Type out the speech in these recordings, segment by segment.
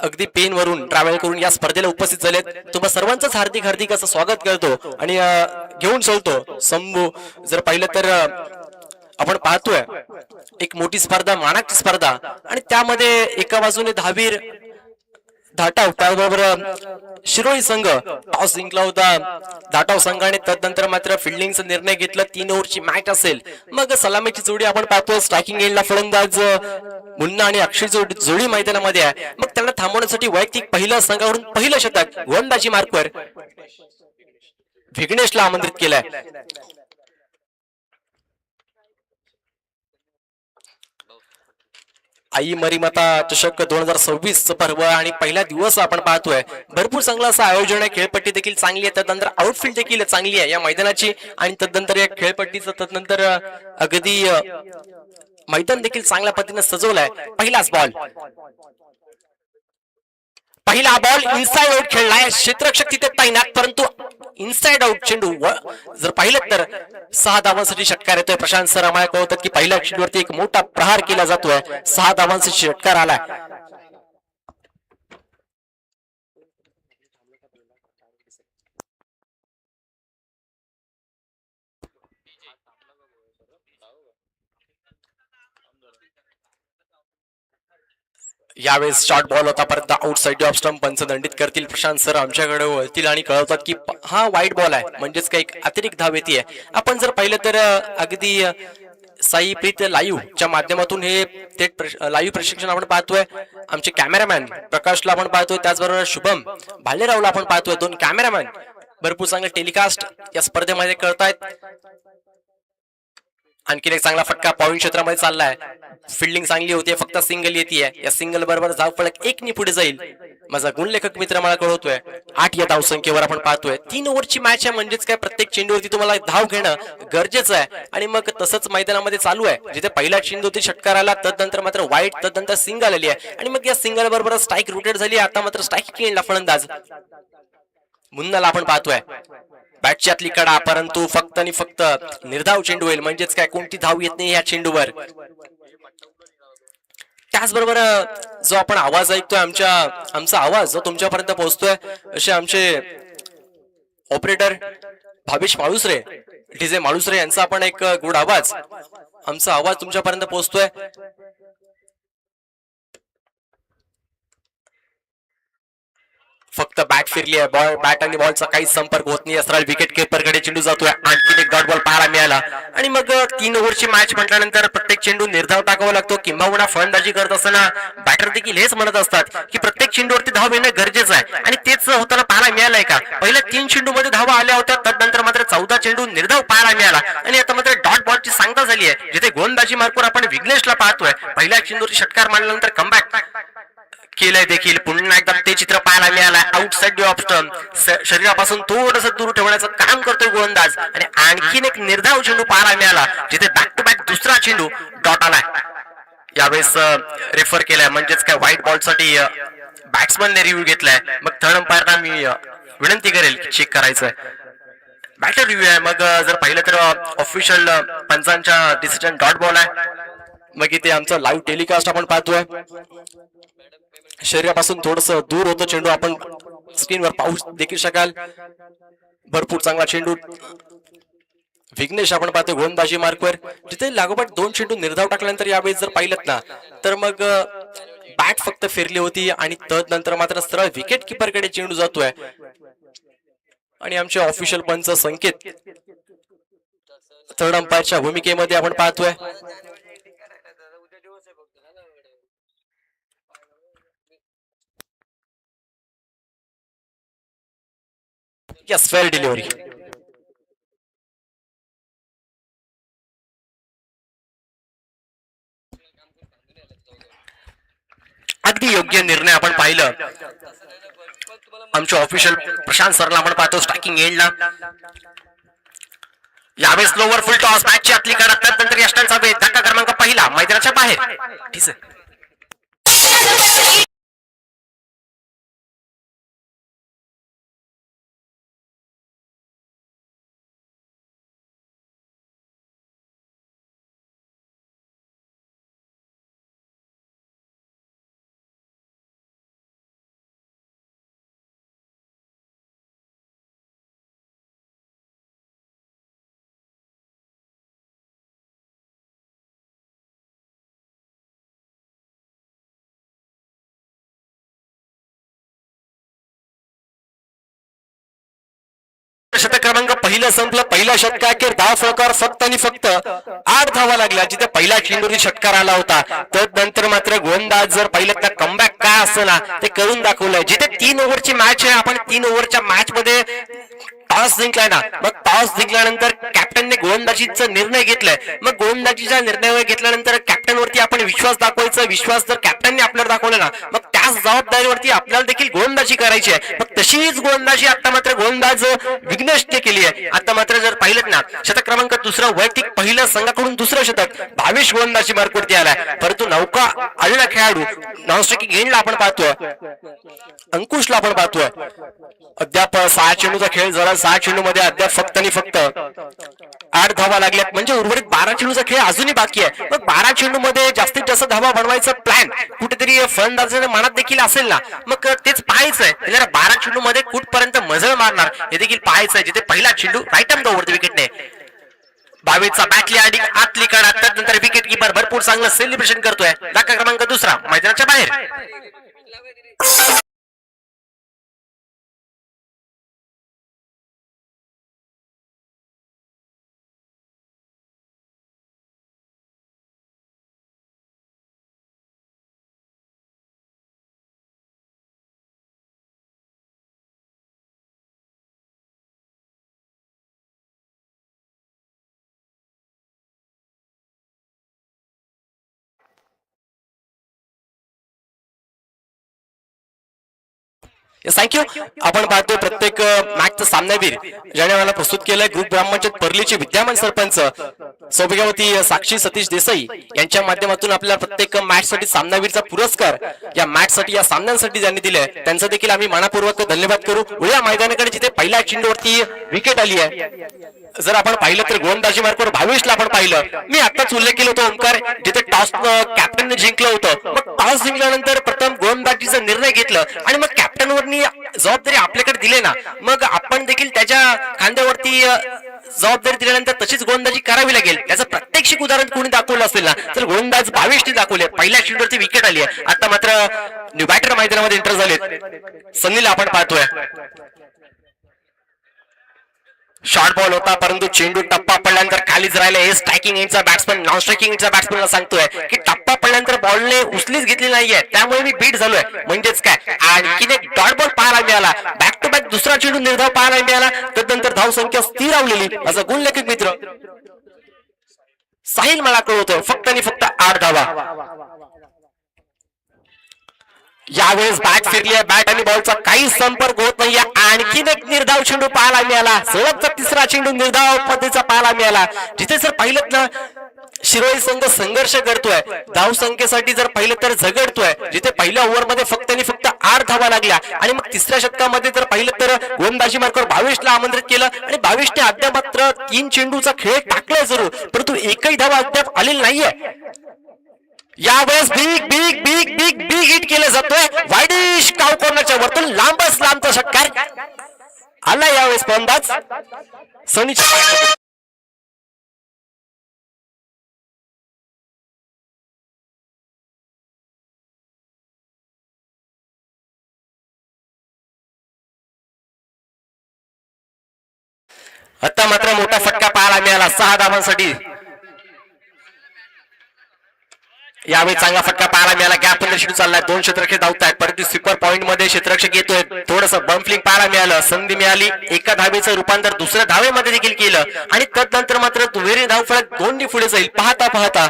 अगदी पेन वरून ट्रॅव्हल करून या स्पर्धेला उपस्थित झालेत. तुम्हा सर्वांचंच हार्दिक हार्दिक असं स्वागत करतो आणि घेऊन चलतो संभू. जर पाहिलं तर आपण पाहतोय एक मोठी स्पर्धा, मानाची स्पर्धा, आणि त्यामध्ये एका बाजूने धावीर धाटाव, त्याबरोबर शिरोळी संघ टॉस जिंकला होता धाटाव संघाने. तदनंतर मात्र फिल्डिंगचा निर्णय घेतला. 3 ओव्हरची मॅच असेल. मग सलामीची जोडी आपण पाहतोय. स्ट्रायकिंग एंडला फलंदाज मुन्ना आणि अक्षय जोडी मैदानामध्ये आहे. मग त्यांना थांबवण्यासाठी वैयक्तिक पहिल्या संघावरून पहिलं शतक गोलंदाजी मार्कवर विघ्नेशला आमंत्रित केलंय. आई मरीमाता चषक 2026 पर्व आणि पहिला दिवस आपण पाहतोय. भरपूर चांगलं असं आयोजन आहे. खेळपट्टी देखील चांगली आहे. तदनंतर आउटफील्ड देखील चांगली आहे या मैदानाची. आणि तदनंतर या खेळपट्टीचं तदनंतर अगदी मैदान देखील चांगल्या पद्धतीने सजवलंय. पहिलाच बॉल इनसाइड आउट खेळलाय. क्षेत्ररक्षक तिथे तैनात, परंतु इनसाइड आउट चेंडू जर पाहिलं तर 6 धावांसाठी षटकार येतोय. प्रशांत सर आम्हाला कळवतात की पहिल्या चेंडूवरती एक मोठा प्रहार केला जातोय. 6 धावांसाठी षटकार आलाय. यावेळेस शॉर्ट बॉल होता, परंतु आउटसाइड ऑफ स्टंप पंच दंडित करतील. प्रशांत सर आमच्याकडे वळतील आणि कळवतात की हा वाईट बॉल आहे, म्हणजेच काही अतिरिक्त धाव येते. आपण जर पाहिलं तर अगदी साई प्रीत लाईव्हच्या माध्यमातून हे थेट लाईव्ह प्रशिक्षण आपण पाहतोय. आमचे कॅमेरामॅन प्रकाशला आपण पाहतोय, त्याचबरोबर शुभम भालेरावला आपण पाहतोय. 2 कॅमेरामॅन भरपूर चांगले टेलिकास्ट या स्पर्धेमध्ये करतायत. आणखीन एक चांगला फटका पॉइंट क्षेत्रामध्ये चाललाय. फिल्डिंग चांगली होती, फक्त सिंगल येते. या सिंगल बरोबर धाव फलक 1 ने पुढे जाईल. माझा गुणलेखक मित्र मला कळवतोय 8 या धावसंख्येवर आपण पाहतोय. 3 ओव्हरची मॅच आहे, म्हणजेच काय प्रत्येक चेंडूवरती तुम्हाला धाव घेणं गरजेचं आहे. आणि मग तसंच मैदानामध्ये चालू आहे. जिथे पहिला चेंडूवरती षटकार आला, तदनंतर मात्र वाईट, तदनंतर सिंगल आली आहे. आणि मग या सिंगल बरोबर स्ट्राईक रोटेट झाली. आता मात्र स्ट्राईक केला फलंदाज मुन्नाला आपण पाहतोय. बॅटची आतली कडा, परंतु फक्त आणि फक्त निर्धाव चेंडू होईल. म्हणजेच काय कोणती धाव येत नाही या चेंडूवर. त्याचबरोबर जो आपण आवाज ऐकतोय, आमचा आवाज जो तुमच्यापर्यंत पोहोचतोय, असे आमचे ऑपरेटर भावेश माळुसरे, डीजे माळुसरे यांचा आपण एक गुड आवाज, आमचा आवाज तुमच्यापर्यंत पोहोचतोय. फक्त बॅट फिरली आहे. बॅट आणि बॉलचा काहीच संपर्क होत नाही. सरळ विकेट किपर कडे चेंडू जातोय. आणखीन एक डॉट बॉल पाहायला मिळाला. आणि मग 3 ओव्हरची मॅच म्हटल्यानंतर प्रत्येक चेंडू निर्धाव टाकावा लागतो. किंबहुना फलंदाजी करत असताना बॅटर देखील हेच म्हणत असतात की प्रत्येक चेंडूवरती धाव येणं गरजेचं आहे. आणि तेच होताना पाहायला मिळालंय का. पहिल्या 3 चेंडूमध्ये धावा आल्या होत्या, तदनंतर मात्र 14 चेंडू निर्धाव पाहायला मिळाला. आणि आता मात्र डॉट बॉलची सांगता झाली आहे, जिथे गोलंदाजी मार्कवर आपण विघ्नेशला पाहतोय. पहिल्या चेंडूवरती षटकार मारल्यानंतर कमबॅक केलंय देखील. पुन्हा एकदा ते चित्र पाहायला मिळालं. आउटसाइड ऑफ स्टंप, शरीरापासून थोडंसं दूर ठेवण्याचं काम करतोय गोलंदाज. आणि आणखीन एक निर्धाव चेंडू पाहायला मिळाला, जिथे बॅक टू बॅक दुसरा चेंडू डॉट आलाय. यावेळेस रेफर केलाय, म्हणजेच काय व्हाईट बॉल साठी बॅट्समनने रिव्ह्यू घेतलाय. मग थर्ड अंपायरला मी विनंती करेल चेक करायचंय. बॅटर रिव्ह्यू आहे. मग जर पाहिलं तर ऑफिशियल पंचांच्या डिसिजन डॉट बॉल आहे. मग इथे आमचं लाईव्ह टेलिकास्ट आपण पाहतोय. शरीरापासून थोडस दूर होतो चेंडू, आपण स्क्रीनवर पाहू देखील शकाल. भरपूर चांगला चेंडू विघ्नेश आपण पाहतो गोलंदाजी मार्कवर, जिथे लागोपाठ 2 चेंडू निर्धाव टाकल्यानंतर यावेळी जर पाहिलं ना, तर मग बॅट फक्त फिरली होती. आणि तदनंतर मात्र सरळ विकेट किपर कडे चेंडू जातोय. आणि आमचे ऑफिशियल पंच संकेत थर्ड अंपायरच्या भूमिकेमध्ये आपण पाहतोय. Yes, fair delivery. अगदी योग्य निर्णय आपण पाहिलं. आमच्या ऑफिशियल प्रशांत सरला आपण पाहतो स्ट्रायकिंग एंडला. यावेळेस लोवर फुल टॉस, मॅचची आतली कडा, त्यानंतर यष्टांचा वेध, धक्का क्रमांक पहिला मैदानाच्या बाहेर. ठीक आहे. शतक क्रमांक पहिलं संपलं. पहिल्या षटकाखेर धाव फलकावर फक्त आणि फक्त 8 धावा लागल्या, जिथे पहिला चेंडूवरती षटकार आला होता. तदनंतर मात्र गोलंदाज जर पहिल्यांदा कमबॅक काय असं ना ते करून दाखवलंय. जिथे 3 ओव्हरची मॅच आहे, आपण 3 ओव्हरच्या मॅच मध्ये टॉस जिंकलाय ना, मग टॉस जिंकल्यानंतर कॅप्टनने गोलंदाजीचा निर्णय घेतलाय. मग गोलंदाजीचा निर्णय घेतल्यानंतर कॅप्टन वरती आपण विश्वास दाखवायचा. विश्वास जर कॅप्टनने आपल्यावर दाखवला ना, मग त्याच जबाबदारीवरती आपल्याला देखील गोलंदाजी करायची आहे. मग तशीच गोलंदाजी आता मात्र गोलंदाज विघ्नेशने केली आहे. आता मात्र जर पाहिलं ना, शतक क्रमांक दुसरा वैयक्तिक पहिलं संघाकडून दुसरं शतक 22 गोलंदाजी मार्कवरती आलाय. परंतु नौका आलेला खेळाडू नॉनस्ट्रायकिंग गेंडला आपण पाहतोय, अंकुशला आपण पाहतोय. अद्याप 6 चेंडूचा खेळ झाला. 6 चेंडू मध्ये अद्याप फक्त आणि फक्त 8 धावा लागल्यात. म्हणजे उर्वरित 12 चेंडूचा खेळ अजूनही बाकी आहे. मग 12 चेंडू मध्ये जास्तीत जास्त धावा बनवायचा प्लॅन कुठेतरी फलंदाजाच्या मनात देखील असेल ना, मग तेच पाहायचंय. 12 चेंडू मध्ये कुठपर्यंत मजल मारणार हे देखील पाहायचंय. जिथे पहिला चेंडू राईट आर्म वरती विकेटने 22चा बॅटली आणि आतली काढा. त्यानंतर विकेट किपर भरपूर चांगलं सेलिब्रेशन करतोय. धक्का क्रमांक दुसरा मैदानाच्या बाहेर. थँक्यू. आपण पाहतोय प्रत्येक मॅचचं सामनावीर ज्याने मला प्रस्तुत केलंय ग्रुप ग्रामपंचायत पर्लीचे विद्यमान सरपंच सौभाग्यवती साक्षी सतीश देसाई यांच्या माध्यमातून आपल्याला प्रत्येक मॅच साठी सामनावीरचा पुरस्कार या मॅच साठी या सामन्यांसाठी ज्यांनी दिलाय त्यांचा देखील आम्ही मनापूर्वक धन्यवाद करू. या मैदानाकडे जिथे पहिल्या चेंडूवरती विकेट आली आहे, जर आपण पाहिलं तर गोलंदाजी मार्कवर 22ला आपण पाहिलं. मी आताच उल्लेख केला होता ओंकार, जिथे टॉस कॅप्टनने जिंकलं होतं. मग टॉस जिंकल्यानंतर प्रथम गोलंदाजीचा निर्णय घेतला आणि मग कॅप्टनवरनी जबाबदारी आपल्याकडे दिली ना, मग आपण देखील त्याच्या खांद्यावरती जबाबदारी दिल्यानंतर तशीच गोलंदाजी करावी लागेल. त्याचं प्रात्यक्षिक उदाहरण कोणी दाखवलं असेल ना, तर गोलंदाज 22ने दाखवले. पहिल्या चेंडूवरती विकेट आली आहे. आता मात्र न्यू बॅटर मैदानामध्ये एंटर झालेत. सन्नीला आपण पाहतोय. शॉर्ट बॉल होता, परंतु चेंडू टप्पा पडल्यानंतर खालीच राहिले. हे स्ट्रायकिंग एंडचा बॅट्समन नॉन स्ट्रायकिंग एंडचा बॅट्समनला सांगतोय की टप्पा पडल्यानंतर बॉलने उचलीच घेतली नाहीये, त्यामुळे मी बीट झालोय. म्हणजेच काय, आणखीन एक डॉट बॉल पाहायला मिळाला. बॅक टू बॅक दुसरा चेंडू निर्धाव पाहायला मिळाला. तदनंतर धाव संख्या स्थिर रावलेली असं गुणलेखक मित्र साहिल मला कळवतोय. फक्त आणि फक्त 8 धावा. यावेळेस बॅट फिरली आहे. बॅट आणि बॉलचा काही संपर्क होत नाहीये. आणखीन एक निर्धाव चेंडू पाहायला मिळाला. सलगचा तिसरा चेंडू निर्धाव पद्धतीचा पाहायला मिळाला. जिथे जर पाहिलं ना, शिरोळी संघ संघर्ष करतोय धाव संख्येसाठी. जर पाहिलं तर झगडतोय. जिथे पहिल्या ओव्हर मध्ये फक्त आणि फक्त 8 धावा लागल्या आणि मग तिसऱ्या षटकामध्ये जर पाहिलं तर गोलंदाजी मार्कवर 22ला आमंत्रित केलं आणि 22ने अद्याप मात्र 3 चेंडूचा खेळ टाकलाय जरूर, परंतु एकही धावा अद्याप आलेली नाहीये. यावेळेस big big big big big hit केलं जातोय. वाईडिश काव कॉर्नरच्या वरतून लांबच लांबचा षटकार आला. यावेळेस फलंदाज सनी. आता मात्र मोठा फटका पाहायला मिळाला 6 धावांसाठी. यावेळी चांगला फटका पाहायला मिळाला. गॅप मध्ये चेंडू चाललाय. 2 क्षेत्ररक्षक धावतायत, परंतु स्वीपर पॉइंट मध्ये क्षेत्ररक्षक येतोय. थोडस बम्पलिंग पाहायला मिळालं. संधी मिळाली. एका धावेचं रूपांतर दुसऱ्या धावेमध्ये देखील केलं आणि तदनंतर मात्र दुहेरी धाव फलक 2 पुढे जाईल. पाहता पाहता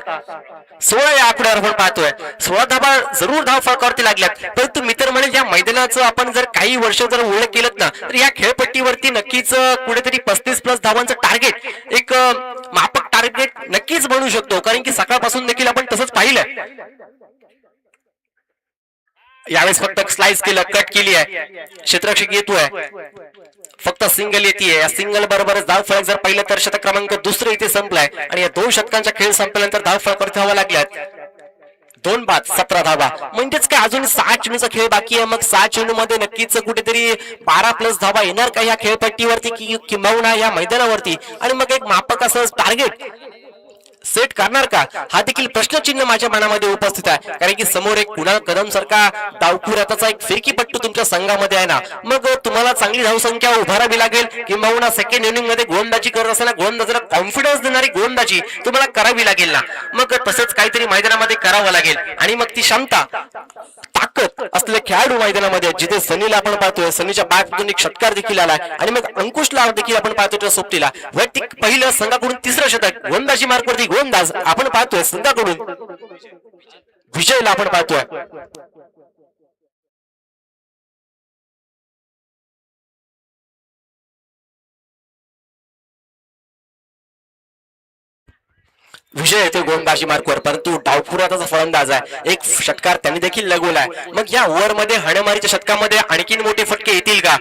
16 या आकड्यावर आपण पाहतोय. 16 धावा जरूर धाव फलकावरती लागल्यात. परंतु मित्र म्हणेल या मैदानाचं आपण जर काही वर्ष जर उल्लेख केलं ना, तर या खेळपट्टीवरती नक्कीच कुठेतरी 35+ धावांचं टार्गेट एक मापक टार्गेट नक्कीच बनू शकतो. कारण की सकाळपासून देखील आपण तसंच पाहिलं. यावेळेस फक्त स्लाइस केलं, कट केली आहे. क्षेत्ररक्षक येतोय. फक्त सिंगल येते. या सिंगल बरोबरच धाव फलक जर पाहिलं तर शतक क्रमांक दुसरं इथे संपलाय आणि या 2 षटकांचा खेळ संपल्यानंतर धाव फलकावरती धावा लागल्यात. 2 बाद 17 धावा. म्हणजेच काय, अजून 6 चेंडूचा खेळ बाकी आहे. मग 6 चेंडू मध्ये नक्कीच कुठेतरी 12+ धावा येणार का या खेळपट्टीवरती किंवा या मैदानावरती. आणि मग एक मापक असं टार्गेट सेट करणार का, हा देखील प्रश्नचिन्ह माझ्या मनामध्ये उपस्थित आहे. कारण की समोर एक कुणाल कदम सारखा डावखुराताचा एक फिरकीपट्टू तुमच्या संघामध्ये आहे ना, मग तुम्हाला चांगली धावसंख्या उभारावी लागेल किंवा सेकंड इनिंग मध्ये गोलंदाजी करत असताना गोलंदाजीला कॉन्फिडन्स देणारी गोलंदाजी तुम्हाला करावी लागेल ना. मग तसंच काहीतरी मैदानामध्ये करावं लागेल आणि मग ती क्षमता ताकद असलेले खेळाडू मैदानामध्ये, जिथे सनीला आपण पाहतोय, सनीच्या बॅटमधून एक षटकार देखील आलाय आणि मग अंकुशला देखील आपण पाहतोय त्या सोबतीला वैयक्तिक पहिलं संघाकडून तिसरं शतक, गोलंदाजी मार्कवरती गोलंदाज आपण पाहतोय संघाकडून विजयला आपण पाहतोय. विजय येतो गोलंदाजी मार्कवर, परंतु डावपुराचा फलंदाज आहे, एक षटकार त्यांनी देखील लगवलाय. मग या ओव्हर मध्ये हाणामारीच्या षटकामध्ये आणखीन मोठे फटके येतील का.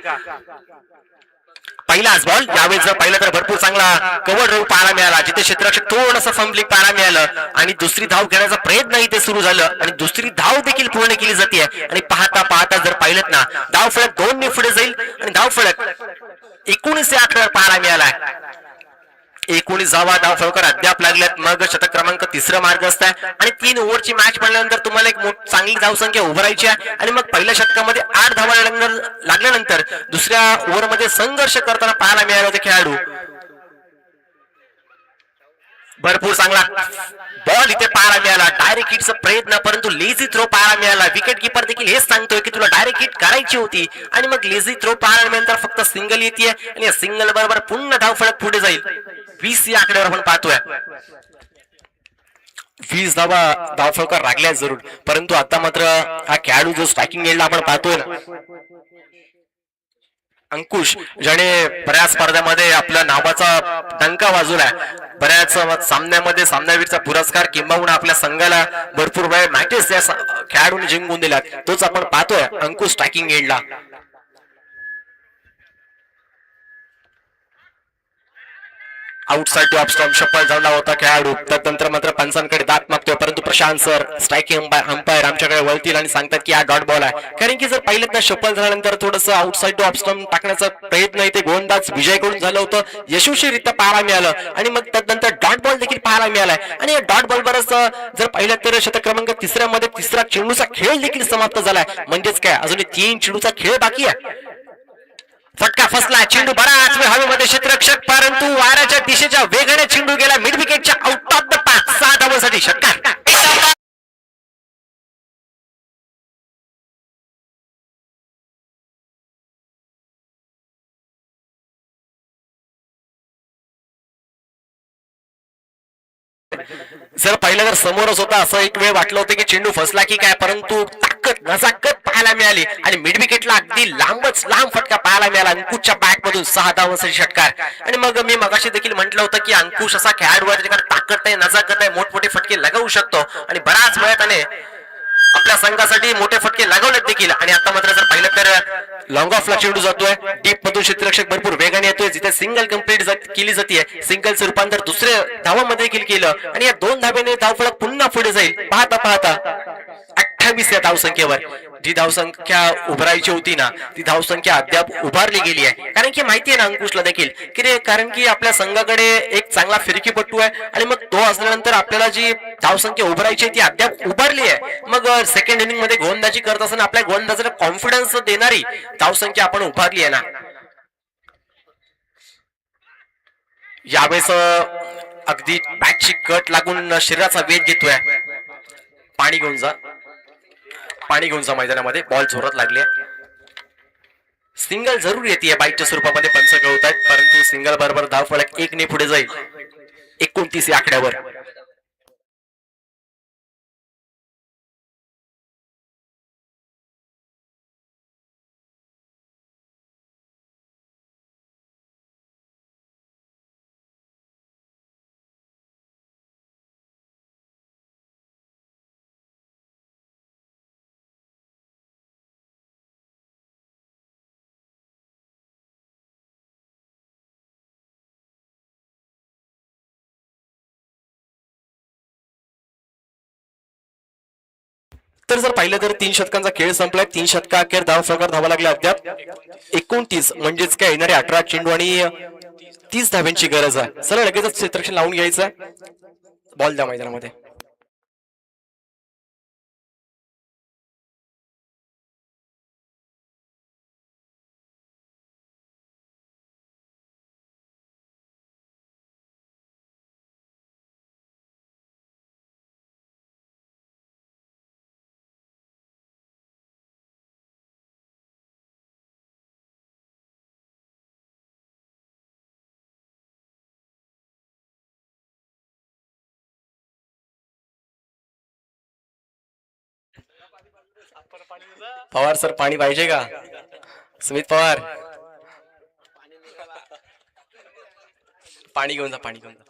पहिलाच बॉल, यावेळेस जर पाहिलं तर भरपूर चांगला कव्हर ड्राईव्ह पाहायला मिळाला, जिथे क्षेत्ररक्षक थोडंसं फंबलिंग पाहायला मिळालं आणि दुसरी धाव घेण्याचा प्रयत्न इथे सुरू झालं आणि दुसरी धाव देखील पूर्ण केली जाते. आणि पाहता पाहता जर पाहिलं ना, धाव फलक 2 ने पुढे जाईल आणि धाव फलक 19 या आकड्यावर पाहायला मिळालाय. 19 धाव फलकर अद्याप लागल्यात. मग शतक क्रमांक 3 मार्ग असताय आणि 3 ओव्हरची मॅच म्हणल्यानंतर तुम्हाला एक चांगली धावसंख्या उभारायची आहे आणि मग पहिल्या षटकामध्ये 8 धावा लागल्यानंतर दुसऱ्या ओव्हरमध्ये संघर्ष करताना पाहायला मिळाले होते खेळाडू. भरपूर चांगला बॉल इथे पाहायला मिळाला, डायरेक्ट हिटचा प्रयत्न, परंतु लेझी थ्रो पाहायला मिळाला. विकेट किपर देखील हेच सांगतोय की तुला डायरेक्ट हिट करायची होती आणि मग लेझी थ्रो पाहायला मिळाल्यानंतर फक्त सिंगल येते आणि या सिंगल बरोबर पुन्हा धाव फलक पुढे जाईल. 20 या आकड्यावर आपण पाहतोय. 20 धाव फलक लागल्या जरूर, परंतु आता मात्र हा खेळाडू जो स्ट्रायकिंग एंडला आपण पाहतोय ना, अंकुश, ज्याने बऱ्याच स्पर्धामध्ये आपल्या नावाचा डंका वाजवलाय, बऱ्याच सामन्यामध्ये सामनावीरचा पुरस्कार किंबहुना आपल्या संघाला भरपूर वेळ मॅचेस या खेळाडूने जिंकून दिल्यात, तोच आपण पाहतोय अंकुश स्ट्रायकिंग एंडला. आउटसाइड टू ऑफ स्टंप शपल झाला होता खेळाडू. त्यानंतर मात्र पंचांकडे दात मागतोय, परंतु प्रशांत सर स्ट्रायकिंग अंपायर आमच्याकडे वळतील आणि सांगतात की हा डॉट बॉल आहे. कारण की जर पाहिलं तर शपल झाल्यानंतर थोडस आउटसाइड टू ऑफ स्टंप टाकण्याचा प्रयत्न इथे गोलंदाज विजयकडून झालं होतं, यशस्वीरित्या पाहायला मिळालं आणि मग त्यानंतर डॉट बॉल देखील पाहायला मिळालाय. आणि या डॉट बॉल बरच जर पाहिलं तर शतक क्रमांक 3 मध्ये तिसरा चेंडूचा खेळ देखील समाप्त झालाय. म्हणजेच काय, अजून 3 चेंडूचा खेळ बाकी आहे. फटका फसला, चेंडू बराच वेळ हवेमध्ये, क्षेत्ररक्षक परंतु वाऱ्याच्या दिशेच्या वेगाने चेंडू गेला मिड विकेटच्या आउट ऑफ द पाच. 6 धावांसाठी षटकार. जर पाहिलं तर समोरच होता, असं एक वेळ वाटलं होतं की चेंडू फसला की काय, परंतु ताकद नजाकत पाहायला मिळाली आणि मिड विकेटला अगदी लांब फटका पाहायला मिळाला. अंकुशच्या बॅट मधून 6 धावांसाठी षटकार. आणि मग मी मगाशी देखील म्हटलं होतं की अंकुश असा खेळाडू आहे, त्याच्याकडे ताकद आहे, नजाकत आहे, मोठमोठे फटके लगावू शकतो आणि बराच वेळ त्याने आपल्या संघासाठी मोठे फटके लागवलेत देखील. आणि आता मात्र जर पाहिलं तर लॉंग ऑफला चेंडू जातोय, डीप मधून क्षेत्ररक्षक भरपूर वेगाने येतोय, जिथे सिंगल कंप्लीट केली जाते, सिंगलचं रूपांतर दुसऱ्या धावामध्ये देखील केलं आणि या 2 धाब्याने धावफलक पुन्हा पुढे जाईल. पाहता पाहता 28 या धावसंख्येवर जी धावसंख्या उभारायची होती ना, ती धावसंख्या अद्याप उभारली गेली आहे. कारण की माहिती आहे ना अंकुशला देखील की कारण की आपल्या संघाकडे एक चांगला फिरकीपट्टू आहे आणि मग तो असल्यानंतर आपल्याला जी धावसंख्या उभारायची ती अद्याप उभारली आहे. मग सेकंड इनिंग मध्ये गोलंदाजी करत असताना आपल्या गोलंदाजाला कॉन्फिडन्स देणारी धावसंख्या आपण उभारली आहे ना. यावेळेस अगदी बॅटची कट लागून शरीराचा वेध घेतोय. पाणी घेऊन जा मैदानामध्ये, बॉल जोरात लागले. सिंगल जरूर येते बाईटच्या स्वरूपामध्ये, पंच कळवत आहेत, परंतु सिंगल बरोबर धाव फलक 1 ने पुढे जाईल 29 या आकड्यावर. तर जर पाहिलं तर 3 षटकांचा खेळ संपलाय. 3 षटका अखेर धाव फलकावर धावा लागल्या अद्याप 29, म्हणजेच काय येणारे 18 चेंडू आणि 30 धाव्यांची गरज आहे. सरळ लगेचच क्षेत्ररक्षण लावून घ्यायचं. बॉल द्या मैदानामध्ये. पवार सर पाणी पाहिजे का? सुमित पवार पाणी घेऊन जा, पाणी घेऊन जा.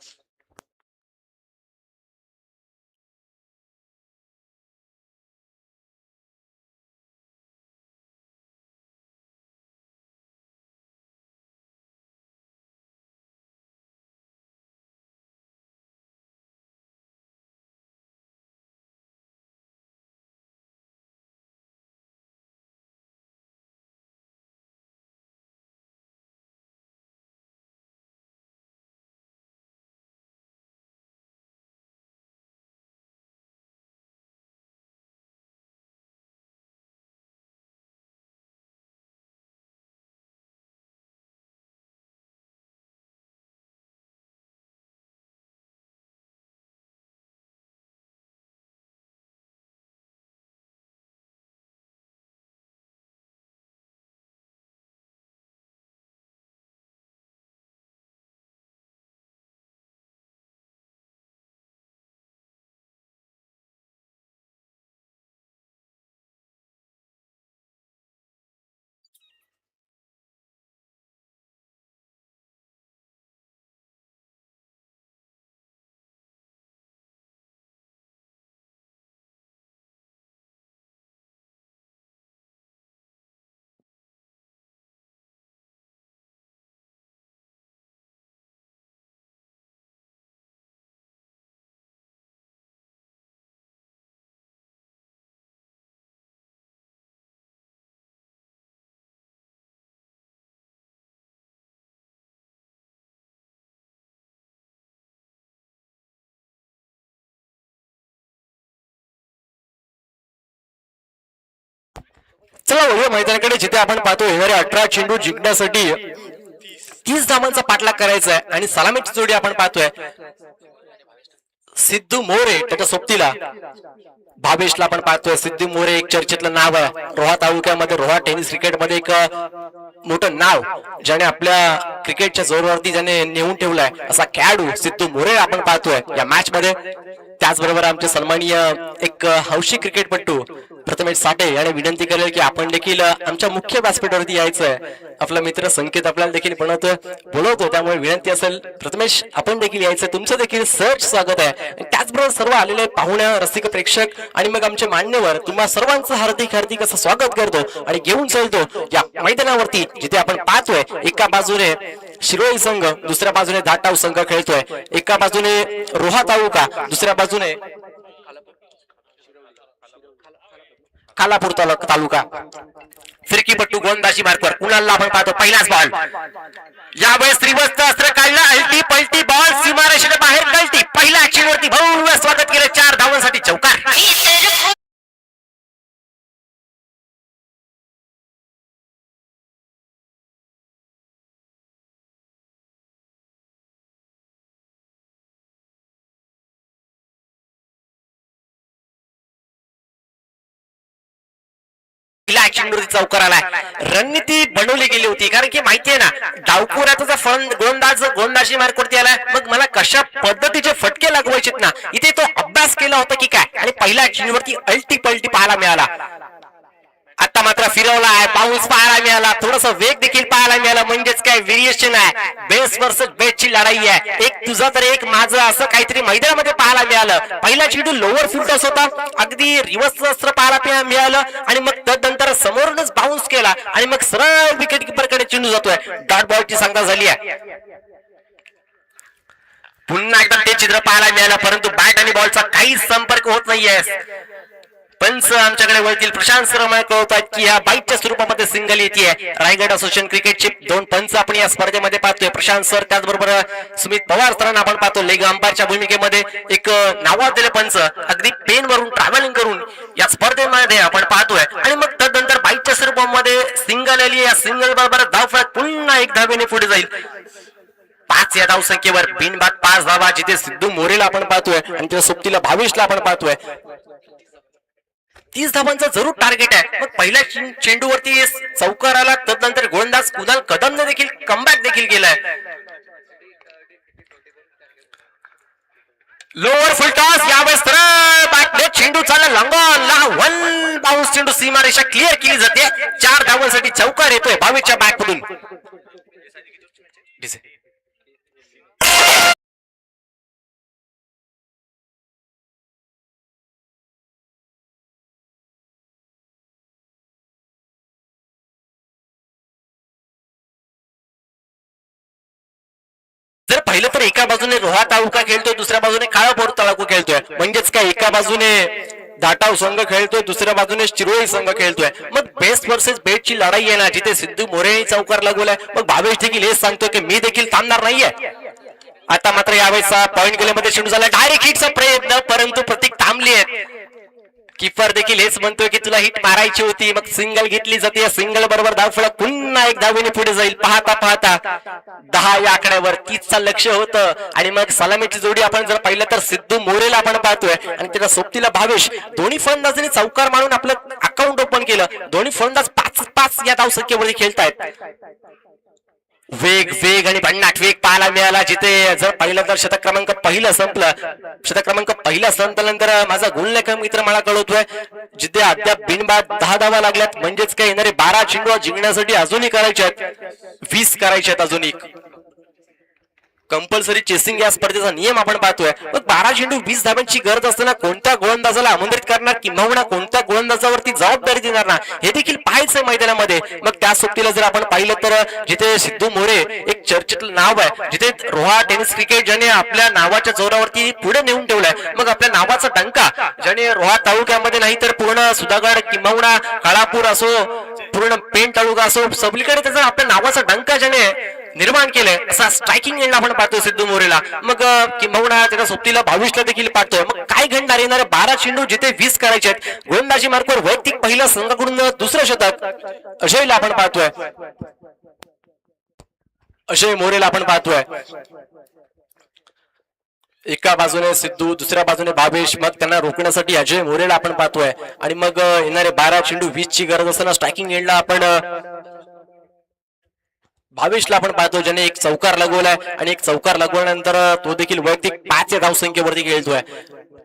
चला वळूया मैदानाकडे, जिथे आपण पाहतो येणारे 18 चेंडू जिंकण्यासाठी 30 धावांचा पाठलाग करायचा आहे. आणि सलामीची जोडी आपण पाहतोय सिद्धू मोरे त्याच्या सोबतीला भावेशला आपण पाहतोय. सिद्धू मोरे एक चर्चेतलं नाव आहे रोहा तालुक्यामध्ये. रोहा टेनिस क्रिकेटमध्ये एक मोठं नाव ज्याने आपल्या क्रिकेटच्या जोरावरती ज्याने नेऊन ठेवलाय असा खेळाडू सिद्धू मोरे आपण पाहतोय या मॅच मध्ये. त्याचबरोबर आमचे सन्माननीय एक हौशी क्रिकेटपटू प्रथमेश साठे याने विनंती करेल की आपण देखील आमच्या मुख्य व्यासपीठावरती यायचंय. आपला मित्र संकेत आपल्याला देखील बोलवतो, त्यामुळे विनंती असेल प्रथमेश आपण देखील यायचंय. तुमचं देखील सहर्ष स्वागत आहे. त्याचबरोबर सर्व आलेले पाहुण्या, रसिक प्रेक्षक आणि मग आमचे मान्यवर तुम्हा सर्वांचं हार्दिक हार्दिक असं स्वागत करतो आणि घेऊन चालतो या मैदानावरती, जिथे आपण पाहतोय एका बाजूने शिरोळी संघ, दुसऱ्या बाजूने धाटाव संघ खेळतोय. एका बाजूने रोहा तालुका, दुसऱ्या बाजूने खालापूर तालुका. फिरकीपट्टू गोलंदाजी मार्कवर कुणाला आपण पाहतो. पहिलाच बॉल यावेळेस श्रीवस्त अस्त्र काढला, हलटी पलटी बॉल सीमारेषेच्या बाहेर कळती. पहिल्या ऍक्शन वरती भव्य स्वागत केलं, 4 धावांसाठी चौकार. चौकार आलाय. रणनीती बनवली गेली होती, कारण की माहितीये ना डावखोऱ्याचा फंड गोलंदाजी मार्कवरती आलाय. मग मला कशा पद्धतीचे फटके लागवायचे ना, इथे तो अभ्यास केला होता की काय. आणि पहिल्या ऍक्शनवरती अल्टी पलटी पाहायला मिळाला. आता मात्र फिरवला आहे, पाऊस पाहायला मिळाला, थोडस वेग देखील पाहायला मिळाला. म्हणजेच काय व्हेरिएशन आहे, बेस वर्सेस बेसची लढाई आहे. एक तुझा तर एक माझं असं काहीतरी मैदानामध्ये पाहायला मिळालं. पहिला चेंडू लोअर फुटस होता, अगदी रिव्हर्स अस्त्र पाहायला मिळालं आणि मग तदनंतर समोरूनच बाउन्स केला आणि मग सरळ विकेट किपरकडे चेंडू जातोय. डॉट बॉलची सांगा झाली आहे. पुन्हा एकदा ते चित्र पाहायला मिळालं, परंतु बॅट आणि बॉलचा काहीच संपर्क होत नाहीये. पंच आमच्याकडे वळतील. प्रशांत सर मला कळवतात की ह्या बाईटच्या स्वरूपामध्ये सिंगल येते. रायगड असोसिएशन क्रिकेटचे दोन पंच आपण या स्पर्धेमध्ये पाहतोय, प्रशांत सर त्याचबरोबर सुमित पवार सरांना आपण पाहतो. लेग अंपायरच्या भूमिकेमध्ये एक नावाजलेले पंच अगदी पेन वरून ट्रॅव्हलिंग करून या स्पर्धेमध्ये आपण पाहतोय. आणि मग तदनंतर बाईटच्या स्वरूपामध्ये सिंगल आली. या सिंगल बरोबर धावफलक पुन्हा एक धावेने पुढे जाईल. 5 या धावसंख्येवर बिनबाद 5 धावा, जिथे सिद्धू मोरेला आपण पाहतोय आणि त्या सोबतीला भावेशला आपण पाहतोय. 30 धावांचा जरूर टार्गेट आहे. मग पहिल्या चेंडूवरती चौकार आला, तदनंतर गोलंदाज कुणाल कदमने देखील कमबॅक देखील केलाय. लोअर फुल टॉस यावेळेस चेंडू चालला लंगॉनला. 1 बाउन्स चेंडू सीमारेषा क्लिअर केली जाते. 4 धावांसाठी चौकार येतोय भावेशच्या बॅटमधून. जर पाहिलं तर एका बाजूने रोहा तालुका खेळतोय, दुसऱ्या बाजूने काळापूर तालुका खेळतोय. म्हणजेच काय, एका बाजूने दाटाव संघ खेळतोय, दुसऱ्या बाजूने चिरोळी संघ खेळतोय. मग बेस्ट वर्सेस बेस्टची लढाई आहे ना, जिथे सिद्धू मोरे चौकार लागवलाय. मग भावेश देखील हेच सांगतोय की मी देखील थांबणार नाहीये. आता मात्र यावेळेस पॉइंट गेल्यामध्ये चेंडू झाला. डायरेक्ट हिटचा प्रयत्न, परंतु प्रतीक थांबली आहे. किपर देखील हेच म्हणतोय की तुला हिट मारायची होती. मग सिंगल घेतली जाते. सिंगल बरोबर धावफलक पुन्हा एक धावेने पुढे जाईल. पाहता पाहता 10 या आकड्यावर 30चा लक्ष होतं. आणि मग सलामीची जोडी आपण जर पाहिलं तर सिद्धू मोरेला आपण पाहतोय आणि त्याच्या सोबतीला भावेश. दोन्ही फलंदाजांनी चौकार मारून आपलं अकाउंट ओपन केलं. दोन्ही फलंदाज 5-5 या धावसंख्येवरती खेळतायत. वेग आणि भन्नाट वेग पाहायला मिळाला. जिथे जर पाहिलं तर शतक क्रमांक पहिलं संपलं. शतक क्रमांक पहिला संपल्यानंतर माझा गोलनेकर मित्र मला कळवतोय जिथे अद्याप बिनबाद 10 धावा लागल्यात. म्हणजेच काय, येणारे 12 चेंडू जिंकण्यासाठी अजूनही करायचे आहेत, 20 करायचे आहेत अजूनही. कंपल्सरी चेसिंग या स्पर्धेचा नियम आपण पाहतोय. मग 12 चेंडू 20 धाब्यांची गरज असताना कोणत्या गोलंदाजाला आमंत्रित करणार किंवा कोणत्या गोलंदाजावरती जबाबदारी देणार ना, हे देखील पाहायचंय मैदानामध्ये. मग त्या सोबतीला जर आपण पाहिलं तर जिथे सिद्धू मोरे एक चर्चेतलं नाव आहे, जिथे रोहा टेनिस क्रिकेट ज्याने आपल्या नावाच्या जोरावरती पुढे नेऊन ठेवलाय. मग आपल्या नावाचा डंका ज्याने रोहा तालुक्यामध्ये नाही तर पूर्ण सुधागड किंवा काळापूर असो, पूर्ण पेण तालुका असो, सगळीकडे त्याचा आपल्या नावाचा डंका ज्याने निर्माण केलंय, असा स्ट्रायकिंग एंड आपण पाहतोय सिद्धू मोरेला. मग किंबहुना त्याच्या सोबतीला भावेशला देखील पाहतोय. मग काय घडणार, येणारे 12 चेंडू जिथे 20 करायचे आहेत. गोलंदाजी मार्कवर वैयक्तिक पहिल्या संघाकडून दुसरं शतक अजयला आपण पाहतोय. अजय मोरेला आपण पाहतोय. एका बाजूने सिद्धू, दुसऱ्या बाजूने भावेश. मग त्यांना रोखण्यासाठी अजय मोरेला आपण पाहतोय. आणि मग येणारे 12 चेंडू 20 ची गरज असताना स्ट्रायकिंग एंडला आपण भावेशला आपण पाहतो, ज्याने एक चौकार लगवलाय. आणि एक चौकार लगवल्यानंतर तो देखील वैयक्तिक 5 या धावसंख्येवरती खेळतोय.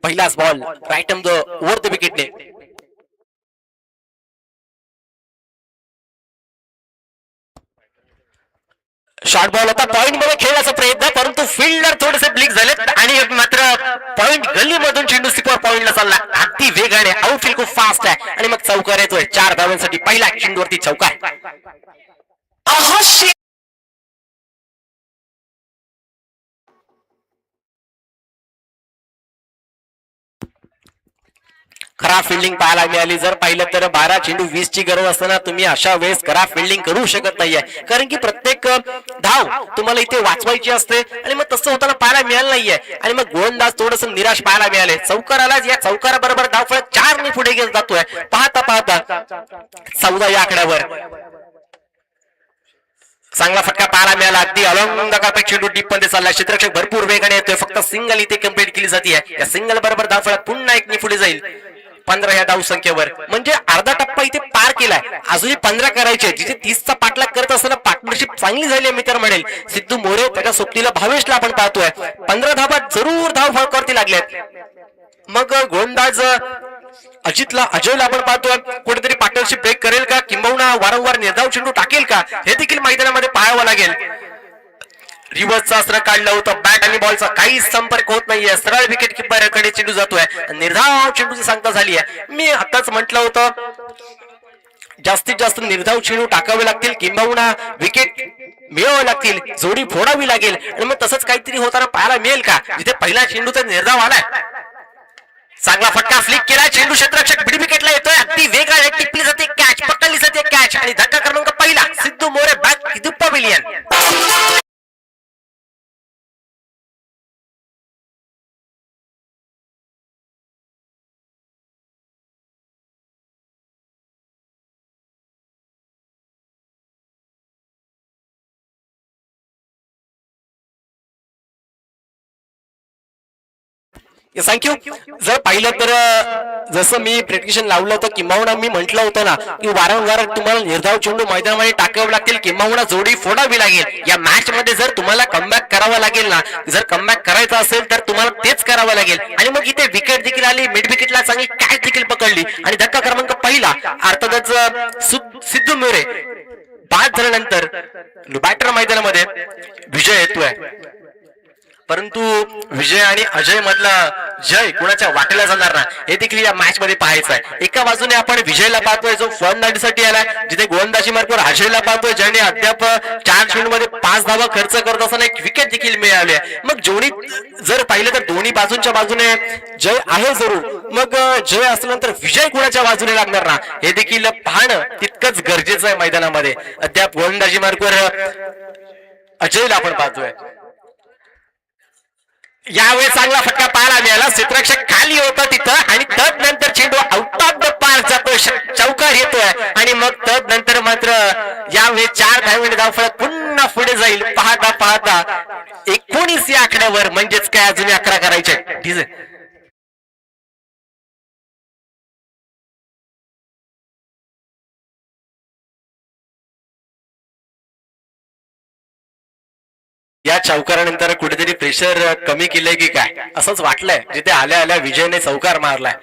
पहिलाच ball right on the over the विकेटने. शॉर्ट बॉल होता, पॉइंट मध्ये खेळण्याचा प्रयत्न, परंतु फिल्डर थोडेसे ब्लिक झाले आणि मात्र पॉइंट गल्लीमधून चेंडू सिपर पॉइंटला चालला अगदी वेगाने. आउटफील्ड खूप फास्ट आहे आणि मग चौकार येतोय. 4 धावांसाठी पहिला चेंडूवरती चौकार. खराब फिल्डिंग पाहायला मिळाली. जर पाहिलं तर 12 चेंडू 20 ची गरज असताना तुम्ही अशा वेळेस खराब फिल्डिंग करू शकत नाहीये, कारण की प्रत्येक धाव तुम्हाला इथे वाचवायची असते. आणि मग तसं होताना पाहायला मिळालं नाहीये. आणि मग गोलंदाज थोडस निराश पाहायला मिळाले. चौकाराला या चौकाराबरोबर धावफलक 4 ने पुढे घेत जातोय. पाहता पाहता 14 या आकड्यावर चांगला फटका पाहायला मिळाला. अगदी अलॉंग चेंडू डीप मध्ये चालला. क्षेत्ररक्षक भरपूर वेगाने येतोय. फक्त सिंगल इथे कंप्लीट केली जाते. या सिंगल बरोबर धावफलक पुन्हा 1 ने पुढे जाईल. 15 या धाव संख्येवर, म्हणजे अर्धा टप्पा इथे पार केलाय. अजूनही 15 करायचे. जिथे 30चा पाठलाग करत असताना पार्टनरशिप चांगली झाली मी तर म्हणेल. सिद्धू मोरे त्याच्या सोबतीला भावेशला आपण पाहतोय. 15 धावा जरूर धाव फळकावरती लागल्यात. मग गोलंदाज अजयला आपण पाहतोय. कुठेतरी पार्टनरशिप ब्रेक करेल का किंबहुना वारंवार निर्धाव चेंडू टाकेल का, हे देखील मैदानामध्ये पाहावं लागेल. रिव्हर्सचा अस्त्र काढलं होतं. बॅट आणि बॉलचा काहीच संपर्क होत नाहीये. सरळ विकेट किपरकडे चेंडू जातोय. निर्धाव चेंडूची सांगता झाली आहे. मी आताच म्हटलं होतं जास्तीत जास्त निर्धाव चेंडू टाकावे लागतील किंबहुना विकेट मिळवावे लागतील, जोडी फोडावी लागेल. आणि मग तसंच काहीतरी होताना पाहायला मिळेल का, जिथे पहिला चेंडूचा निर्धाव आलाय. चांगला फटका फ्लिक केला, चेंडू क्षेत्ररक्षक मिड विकेटला येतोय, अगदी वेगाने टिपली जाते कॅच, पकडली जाते कॅच आणि धक्का क्रमांक पहिला Siddhu More back to pavilion. Thank you. जर पाहिलं तर जसं मी प्रेडिक्शन लावलं होतं किंबहुना मी म्हटलं होतं ना की वारंवार तुम्हाला निर्धाव चेंडू मैदानामध्ये टाकावे लागतील किंबहुना जोडी फोडावी लागेल. या मॅच मध्ये जर तुम्हाला कमबॅक करावा लागेल ना, जर कमबॅक करायचं असेल तर तुम्हाला तेच करावं लागेल. आणि मग इथे विकेट देखील आली, मिड विकेटला चांगली कॅच देखील पकडली आणि धक्का क्रमांक पहिला अर्थातच सिद्धू मोरे बाद झाल्यानंतर बॅटर मैदानामध्ये विजय येतोय. परंतु विजय आणि अजय मधला जय कुणाच्या वाटेला जाणार ना हे देखील या मॅच मध्ये पाहायचं आहे. एका बाजूने आपण विजयला पाहतोय जो फलंदाजीसाठी आलाय, जिथे गोलंदाजी मार्गावर अजयला पाहतोय ज्याने अद्याप 4 चेंडूमध्ये 5 धावा खर्च करत असताना एक विकेट देखील मिळाली आहे. मग जोडी जर पाहिलं तर दोन्ही बाजूंच्या बाजूने जय आहे जरूर, मग जय असल्यानंतर विजय कुणाच्या बाजूने लागणार ना हे देखील पाहणं तितकंच गरजेचं आहे मैदानामध्ये. अद्याप गोलंदाजी मार्गावर अजयला आपण पाहतोय. यावेळी चांगला फटका पाहायला मिळाला, क्षेत्ररक्षक खाली होता तिथं आणि तदनंतर चेंडू आउट ऑफ द पार्क जातोय, चौकार येतोय आणि मग तदनंतर मात्र यावेळी 4 धावांनी धावफलक पुन्हा पुढे जाईल. पाहता पाहता 19 या आकड्यावर, म्हणजेच काय अजून 11 करायचे. ठीक आहे. या चौकारानंतर कुठेतरी प्रेशर कमी केलंय की काय असंच वाटलंय, जिथे आल्या आल्या विजयने चौकार मारलाय.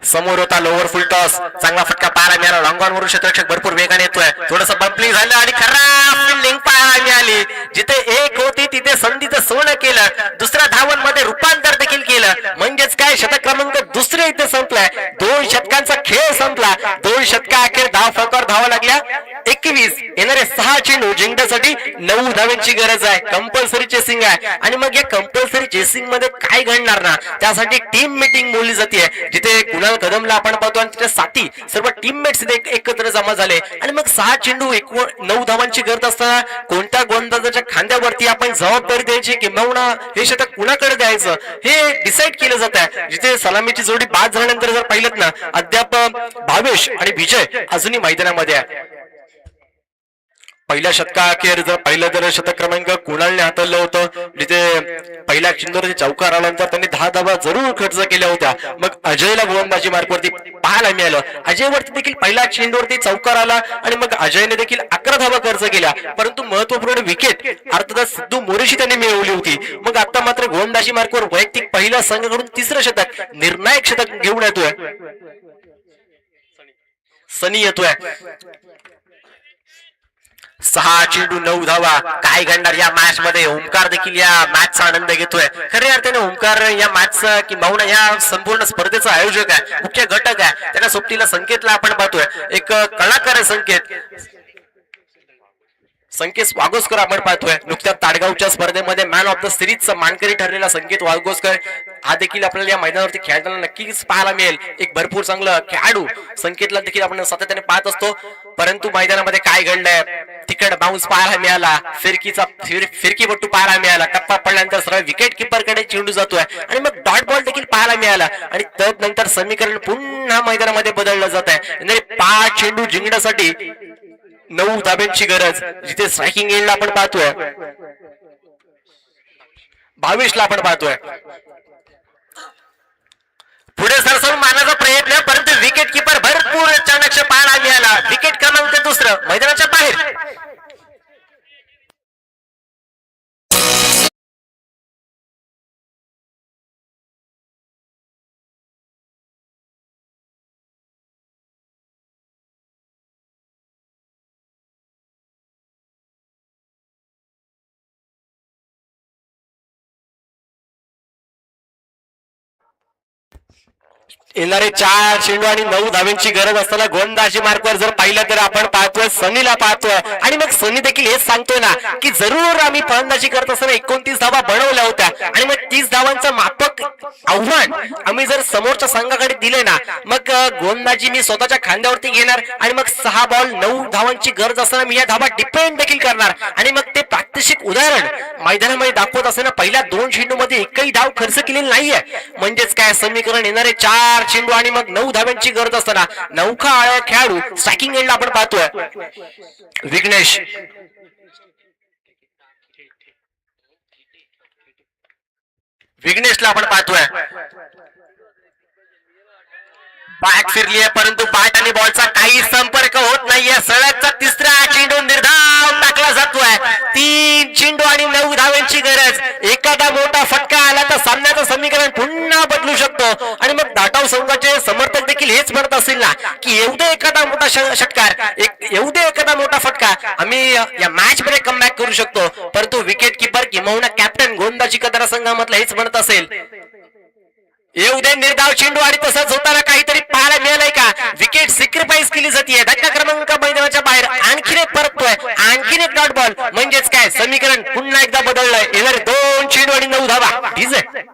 समोर होता लोअर फुल टॉस, चांगला फटका पाहायला मिळाला, लॉंग ऑन वरून क्षेत्ररक्षक भरपूर वेगाने येतोय, थोडस बम्पलिंग झालं आणि खराब फिल्डिंग पाहायला मिळाली. जिथे एक होती तिथे संधीचं सोनं केलं, दुसऱ्या धावांमध्ये रूपांतर देखील केलं. म्हणजेच काय शतक क्रमांक दुसरे इथे संपलाय. 2 शतकांचा खेळ संपला. 2 शतका अखेर धाव फलकावर धावा लागल्या 21. येणारे 6 चेंडू जिंकण्यासाठी 9 धावांची गरज आहे. कंपल्सरी चेसिंग आहे आणि मग या कंपल्सरी चेसिंग मध्ये काय घडणार ना, त्यासाठी टीम मीटिंग बोलली जाते, जिथे कुणाल कदमला आपण पाहतो आणि त्याच्या साथी सर्व टीममेट्स एकत्र जमा झाले आणि मग 6 चेंडू 9 धावांची गरज असताना कोणत्या गोलंदाजाच्या खांद्यावरती आपण जबाबदारी द्यायची किंवा हे शतक कुणाकडे द्यायचं हे डिसाईड केलं जात आहे. जिथे सलामीची जोडी बाद झाल्यानंतर जर पाहिलं ना, अद्याप भावेश आणि विजय अजूनही मैदानामध्ये आहे. पहिल्या शतकाअखेर जर पहिलं जर शतक क्रमांक कुणालने हाताळलं होतं, जिथे पहिल्या चेंडूवरती चौकार आल्यानंतर त्यांनी 10 धावा जरूर खर्च केल्या होत्या. मग अजयला गोलंदाजी मार्गावरती पाहायला मिळालं. अजयवरती देखील पहिल्या चेंडूवरती चौकार आला आणि मग अजयने देखील 11 धावा खर्च केल्या, परंतु महत्वपूर्ण विकेट अर्थातच सिद्धू मोरेशी त्यांनी मिळवली होती. मग आता मात्र गोलंदाजी मार्गावर वैयक्तिक पहिल्या संघाकडून 3रं शतक, निर्णायक शतक घेऊन येतोय सनी येतोय. 6 चेंडू 9 धावा, काय घडणार या मॅच मध्ये. ओमकार देखील या मॅचचा आनंद घेतोय. खऱ्या अर्थाने ओमकार या मॅचचा किंवा या संपूर्ण स्पर्धेचा आयोजक आहे, मुख्य घटक आहे. त्याच्या सोबतीला संकेतला आपण पाहतोय, एक कलाकार आहे संकेत वागोस्कर आपण पाहतोय. नुकत्याच ताडगावच्या स्पर्धेमध्ये मॅन ऑफ द सिरीजचा मानकरी ठरलेला संकेत वागोस्कर हा देखील आपल्याला या मैदानावरती खेळताना नक्कीच पाहायला मिळेल. एक भरपूर चांगलं खेळाडू संकेतला देखील आपण सातत्याने पाहत असतो. परंतु मैदानामध्ये काय घडलंय, तिकड बाउन्स पाहायला मिळाला, फिरकीपट्टू पाहायला मिळाला, टप्पा पडल्यानंतर सरळ विकेट किपर कडे चेंडू जातोय आणि मग डॉट बॉल देखील पाहायला मिळाला आणि तदनंतर समीकरण पुन्हा मैदानामध्ये बदललं जात आहे. 5 चेंडू जिंकण्यासाठी 9 धाब्यांची गरज, जिथे स्ट्रायकिंग एंडला आपण पाहतोय 22 ला आपण पाहतोय. पुढे सरसवून मारण्याचा प्रयत्न, परंतु विकेट किपर भरपूर चाणक्य पाहायला मिळाला. विकेट क्रमांक 2 मैदानाच्या बाहेर. येणारे 4 चेंडू आणि 9 धावांची गरज असताना गोलंदाजी मार्कवर जर पाहिलं तर आपण पाहतोय सनीला पाहतोय आणि मग सनी देखील हेच सांगतोय ना की जरूर आम्ही फलंदाजी करत असताना 29 धावा बनवल्या होत्या आणि मग 30 धावांचं मापक आव्हान आम्ही जर समोरच्या संघाकडे दिले ना मग गोलंदाजी मी स्वतःच्या खांद्यावरती घेणार आणि मग 6 बॉल 9 धावांची गरज असताना मी या धावा डिपेंड देखील करणार आणि मग ते प्रात्यक्षिक उदाहरण मैदानामध्ये दाखवत असताना पहिल्या 2 चेंडूमध्ये एकही धाव खर्च केलेली नाहीये म्हणजेच काय समीकरण येणारे 4 चेंडू आणि मग 9 धाव्यांची गरज असताना नौका आळ्या खेळाडू स्ट्रायकिंग एंडला आपण पाहतोय विघ्नेश विघ्नेशला आपण पाहतोय बॅट फिरली आहे परंतु बॅट आणि बॉलचा काही संपर्क होत नाहीये सलगचा तिसरा चेंडू निर्धाव टाकला जातोय 3 चेंडू आणि 9 धावांची गरज एखादा मोठा फटका आला तर सामन्याचं समीकरण पुन्हा बदलू शकतो आणि मग दाटाव संघाचे समर्थक देखील हेच म्हणत असतील ना की एवढे एखादा मोठा षटकार एवढे एखादा मोठा फटका आम्ही या मॅच मध्ये कमबॅक करू शकतो परंतु विकेट किपर किंवा कॅप्टन गोलंदाजी करणारा संघामधला हेच म्हणत असेल येऊ दे निर्धाव चेंडू आणि तसंच होताना काहीतरी पाहायला मिळालंय का विकेट सॅक्रिफाईस केली जाते धक्का क्रमांक मैदानाच्या बाहेर आणखीन एक परततोय आणखीन एक डॉट बॉल म्हणजेच काय समीकरण पुन्हा एकदा बदललंय येणारे 2 चेंडू आणि 9 धावा ठीक आहे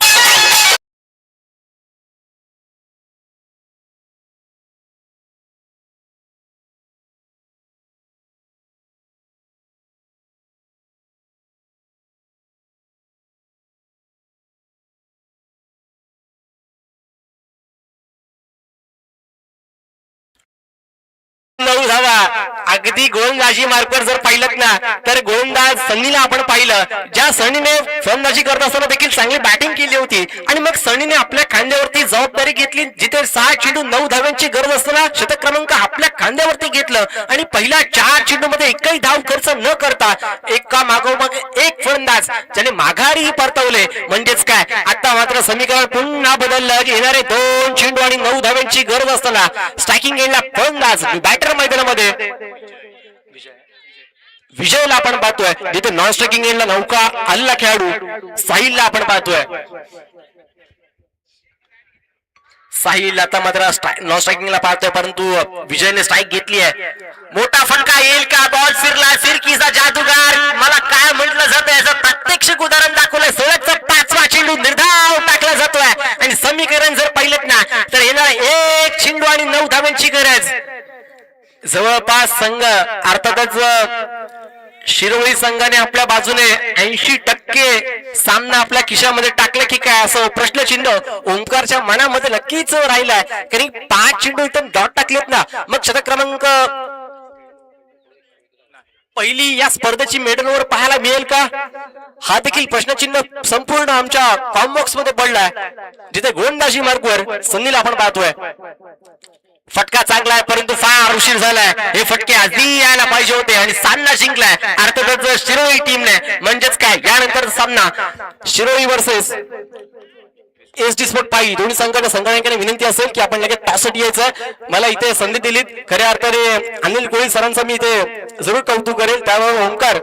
धावा अगदी गोलंदाजी मार्कवर जर पाहिलं ना तर गोलंदाज सनीला आपण पाहिलं ज्या सनीने फलंदाजी करत असताना देखील चांगली बॅटिंग केली होती आणि मग सनीने आपल्या खांद्यावरती जबाबदारी घेतली जिथे 6 चेंडू 9 धावांची गरज असताना शतक क्रमांक आपल्या खांद्यावरती घेतलं आणि पहिल्या 4 चेंडू मध्ये एकही धाव खर्च न करता एका मागोमाग एक फलंदाज ज्याने माघारी परतवले म्हणजेच काय आता मात्र समीकरण पुन्हा बदललं येणारे 2 चेंडू आणि 9 धावांची गरज असताना स्ट्रायकिंग एंडला फलंदाज बॅटर मैदानामध्ये विजयला आपण पाहतोय जिथे नॉन स्ट्रायकिंग एंडला नौका आलेला खेळाडू साहिलला आपण पाहतोय साहिल आता मात्र नॉन स्ट्रायकिंगला पाहतोय परंतु विजयने स्ट्राईक घेतली आहे मोठा फटका येईल का बॉल फिरला फिरकीचा जादूगार मला काय म्हटलं जातं याचं प्रात्यक्षिक उदाहरण दाखवलंय सलगचा 5वा चेंडू निर्धाव टाकला जातोय आणि समीकरण जर पाहिलं ना तर येणार 1 चेंडू आणि 9 धावांची गरज जवळपास संघ अर्थातच शिरोळी संघाने आपल्या बाजूने 80% सामना आपल्या खिशामध्ये टाकला की काय असं प्रश्नचिन्ह ओंकारच्या मनामध्ये नक्कीच राहिलाय कारण 5 चेंडू इथं डॉट टाकलेत ना मग शतक क्रमांक पहिली या स्पर्धेची मेडलवर पाहायला मिळेल का हा देखील प्रश्नचिन्ह संपूर्ण आमच्या कॉम्बॉक्स मध्ये पडलाय जिथे गोलंदाजी मार्कवर सनीला आपण पाहतोय फटका चांगला आहे परंतु फार उशीर झालाय हे फटके आधी यायला पाहिजे होते आणि सामना जिंकलाय अर्थातच शिरोळी टीमने म्हणजेच काय यानंतर सामना शिरोळी वर्सेस एसडी स्पोर्ट पाई दोन्ही संघटनांकडे विनंती असेल की आपण लगेच तासाठी यायचं मला इथे संधी दिलीत खऱ्या अर्थाने अनिल कोळी सरांचा मी इथे जरूर कौतुक करेल त्यामुळे ओंकार